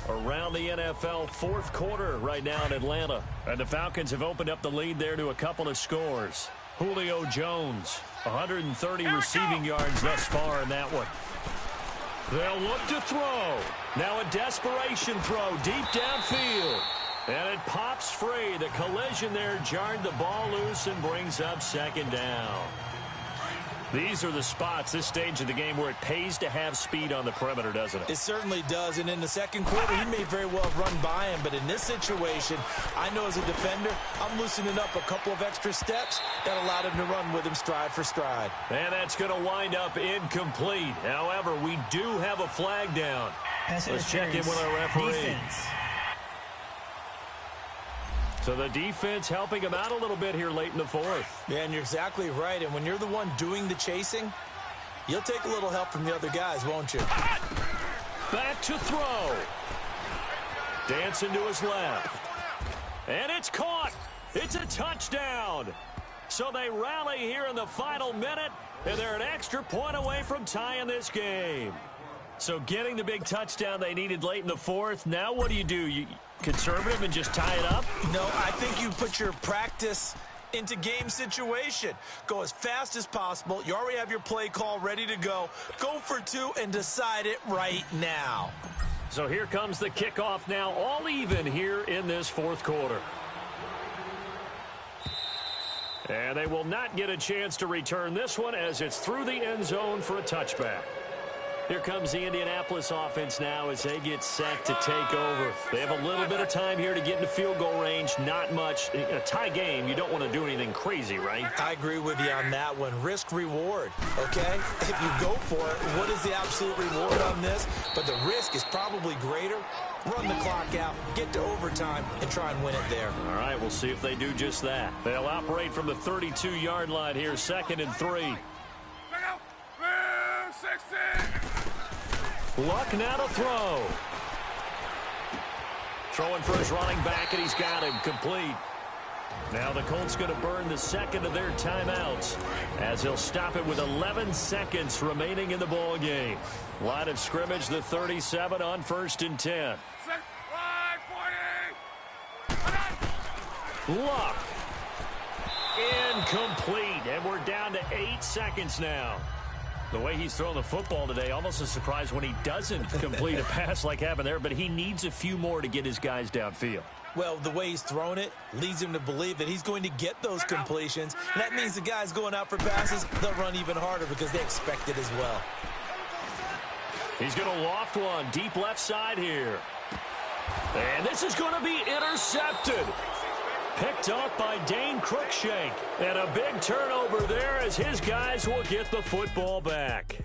Around the NFL fourth quarter right now in Atlanta. And the Falcons have opened up the lead there to a couple of scores. Julio Jones, 130 receiving yards thus far in that one. They'll look to throw. Now a desperation throw deep downfield. And it pops free. The collision there jarred the ball loose and brings up second down. These are the spots, this stage of the game, where it pays to have speed on the perimeter, doesn't it? It certainly does, and in the second quarter, he may very well run by him, but in this situation, I know as a defender, I'm loosening up a couple of extra steps that allowed him to run with him stride for stride. And that's going to wind up incomplete. However, we do have a flag down. Let's check in with our referee. Defense. So the defense helping him out a little bit here late in the fourth. Yeah, and you're exactly right. And when you're the one doing the chasing, you'll take a little help from the other guys, won't you? Back to throw. Dancing to his left. And it's caught. It's a touchdown. So they rally here in the final minute, and they're an extra point away from tying this game. So getting the big touchdown they needed late in the fourth. Now what do? You conservative and just tie it up? No, I think you put your practice into game situation. Go as fast as possible. You already have your play call ready to go. Go for two and decide it right now. So here comes the kickoff now, all even here in this fourth quarter. And they will not get a chance to return this one as it's through the end zone for a touchback. Here comes the Indianapolis offense now as they get set to take over. They have a little bit of time here to get into field goal range. Not much. A tie game, you don't want to do anything crazy, right? I agree with you on that one. Risk reward, okay? If you go for it, what is the absolute reward on this? But the risk is probably greater. Run the clock out, get to overtime, and try and win it there. All right, we'll see if they do just that. They'll operate from the 32-yard line here, 2nd and 3. Luck now to throw. Throwing for his running back, and he's got him complete. Now the Colts going to burn the second of their timeouts as he'll stop it with 11 seconds remaining in the ball game. Line of scrimmage, the 37 on 1st and 10. Luck. Incomplete, and we're down to 8 seconds now. The way he's throwing the football today, almost a surprise when he doesn't complete a pass like happened there, but he needs a few more to get his guys downfield. Well, the way he's thrown it leads him to believe that he's going to get those completions. And that means the guys going out for passes, they'll run even harder because they expect it as well. He's going to loft one deep left side here. And this is going to be intercepted. Picked up by Dane Cruikshank. And a big turnover there as his guys will get the football back.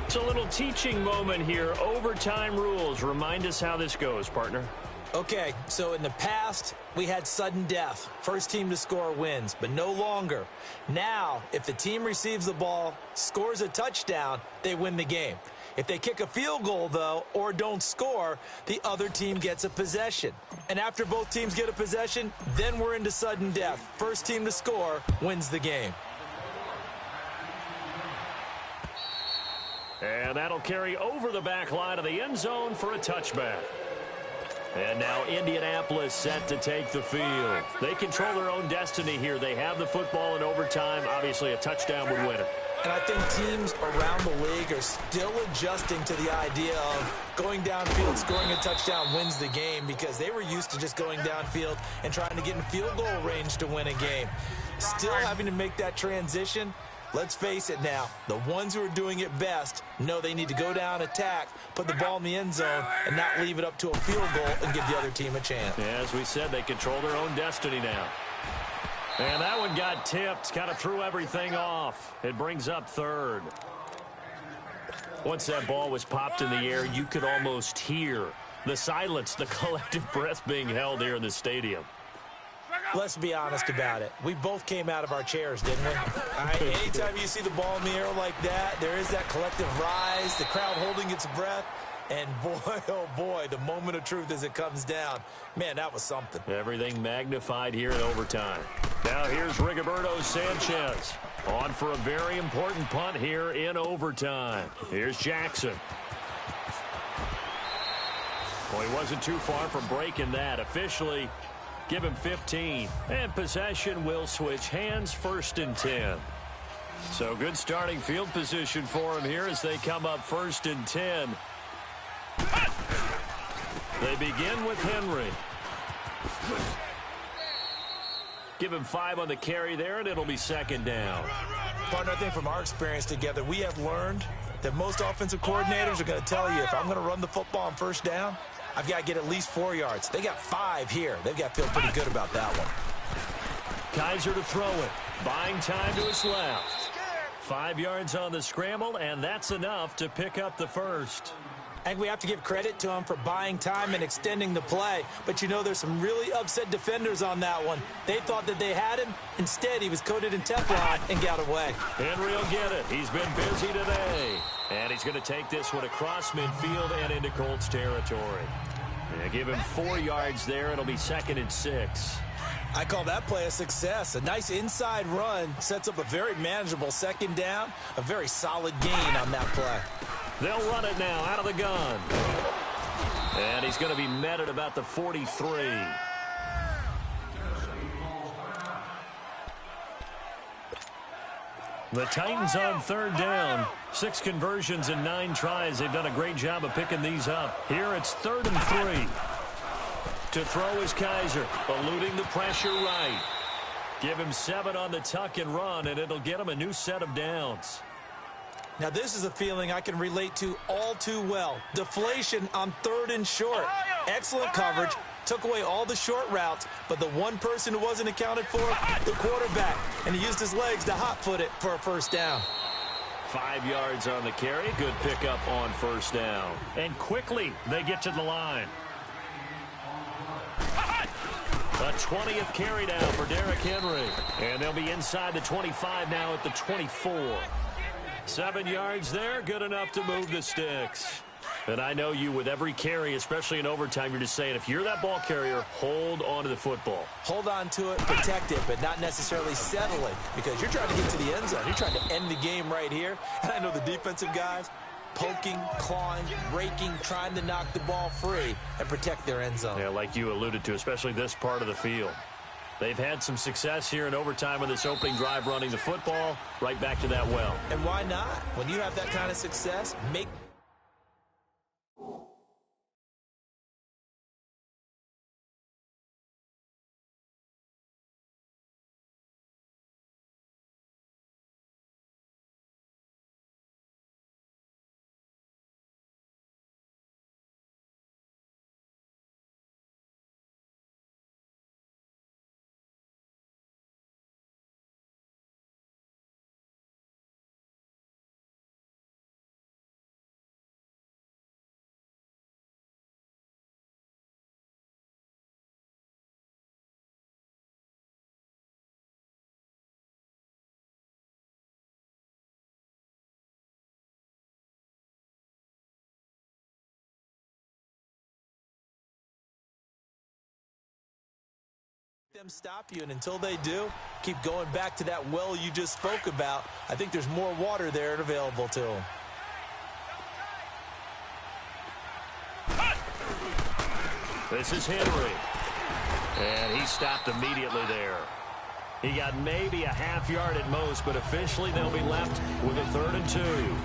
It's a little teaching moment here. Overtime rules. Remind us how this goes, partner. Okay, so in the past, we had sudden death. First team to score wins, but no longer. Now, if the team receives the ball, scores a touchdown, they win the game. If they kick a field goal, though, or don't score, the other team gets a possession. And after both teams get a possession, then we're into sudden death. First team to score wins the game. And that'll carry over the back line of the end zone for a touchback. And now Indianapolis set to take the field. They control their own destiny here. They have the football in overtime. Obviously, a touchdown would win it. And I think teams around the league are still adjusting to the idea of going downfield, scoring a touchdown wins the game because they were used to just going downfield and trying to get in field goal range to win a game. Still having to make that transition. Let's face it now, the ones who are doing it best know they need to go down, attack, put the ball in the end zone, and not leave it up to a field goal and give the other team a chance. Yeah, as we said, they control their own destiny now. And that one got tipped, kind of threw everything off. It brings up 3rd. Once that ball was popped in the air, you could almost hear the silence, the collective breath being held here in the stadium. Let's be honest about it. We both came out of our chairs, didn't we? Anytime you see the ball in the air like that, there is that collective rise, the crowd holding its breath. And boy, oh boy, the moment of truth as it comes down. Man, that was something. Everything magnified here in overtime. Now here's Rigoberto Sanchez on for a very important punt here in overtime. Here's Jackson. Well, he wasn't too far from breaking that. Officially, give him 15. And possession will switch hands, 1st and 10. So good starting field position for him here as they come up 1st and 10. They begin with Henry. Give him 5 on the carry there, and it'll be 2nd down. Partner, I think from our experience together, we have learned that most offensive coordinators are going to tell you, if I'm going to run the football on 1st down, I've got to get at least 4 yards. They got 5 here. They've got to feel pretty good about that one. Kaiser to throw it. Buying time to his left. 5 yards on the scramble, and that's enough to pick up the first. I think we have to give credit to him for buying time and extending the play. But, you know, there's some really upset defenders on that one. They thought that they had him. Instead, he was coated in Teflon and got away. Henry will get it. He's been busy today. And he's going to take this one across midfield and into Colts territory. Yeah, give him 4 yards there. It'll be 2nd and 6. I call that play a success. A nice inside run sets up a very manageable 2nd down. A very solid gain on that play. They'll run it now out of the gun. And he's going to be met at about the 43. The Titans on 3rd down. 6 conversions and 9 tries. They've done a great job of picking these up. Here it's 3rd and 3. To throw is Kaiser, eluding the pressure right. Give him 7 on the tuck and run, and it'll get him a new set of downs. Now, this is a feeling I can relate to all too well. Deflation on 3rd and short. Excellent coverage. Took away all the short routes, but the one person who wasn't accounted for, the quarterback. And he used his legs to hot-foot it for a 1st down. 5 yards on the carry. Good pickup on 1st down. And quickly, they get to the line. A 20th carry down for Derrick Henry. And they'll be inside the 25 now at the 24. 7 yards there, good enough to move the sticks. And I know you, with every carry, especially in overtime, you're just saying, if you're that ball carrier, hold on to the football. Hold on to it, protect it, but not necessarily settle it, because you're trying to get to the end zone. You're trying to end the game right here. And I know the defensive guys, poking, clawing, raking, trying to knock the ball free and protect their end zone. Yeah, like you alluded to, especially this part of the field. They've had some success here in overtime on this opening drive running the football. Right back to that well. And why not? When you have that kind of success, make... them stop you, and until they do, keep going back to that well you just spoke about. I think there's more water there and available to them. This is Henry. And he stopped immediately there. He got maybe a half yard at most, but officially they'll be left with a 3rd and 2.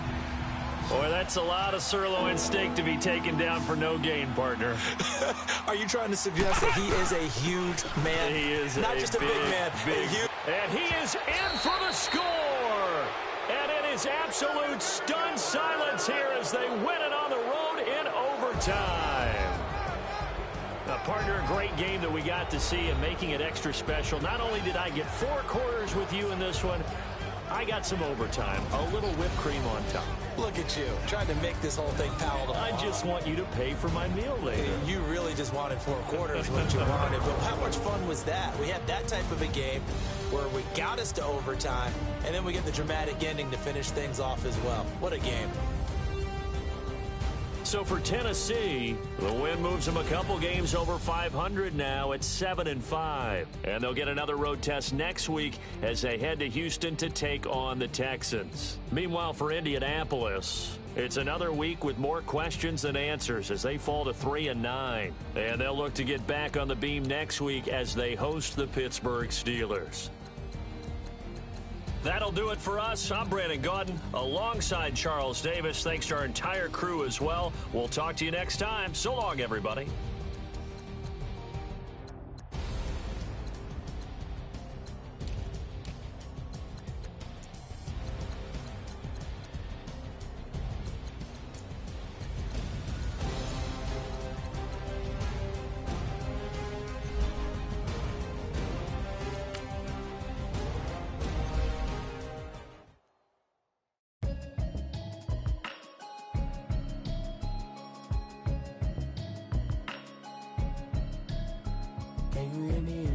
Boy, that's a lot of sirloin steak to be taken down for no gain, partner. Are you trying to suggest that he is a huge man? He is not just a big man. And he is in for the score. And it is absolute stunned silence here as they win it on the road in overtime. Partner, a great game that we got to see and making it extra special. Not only did I get 4 quarters with you in this one, I got some overtime, a little whipped cream on top. Look at you, trying to make this whole thing palatable. I just want you to pay for my meal later. You really just wanted 4 quarters what you wanted, but how much fun was that? We had that type of a game where we got us to overtime, and then we get the dramatic ending to finish things off as well. What a game. So for Tennessee, the win moves them a couple games over 500 now at 7-5. And they'll get another road test next week as they head to Houston to take on the Texans. Meanwhile, for Indianapolis, it's another week with more questions than answers as they fall to 3-9. And they'll look to get back on the beam next week as they host the Pittsburgh Steelers. That'll do it for us. I'm Brandon Gaudin alongside Charles Davis. Thanks to our entire crew as well. We'll talk to you next time. So long, everybody. Can you hear me?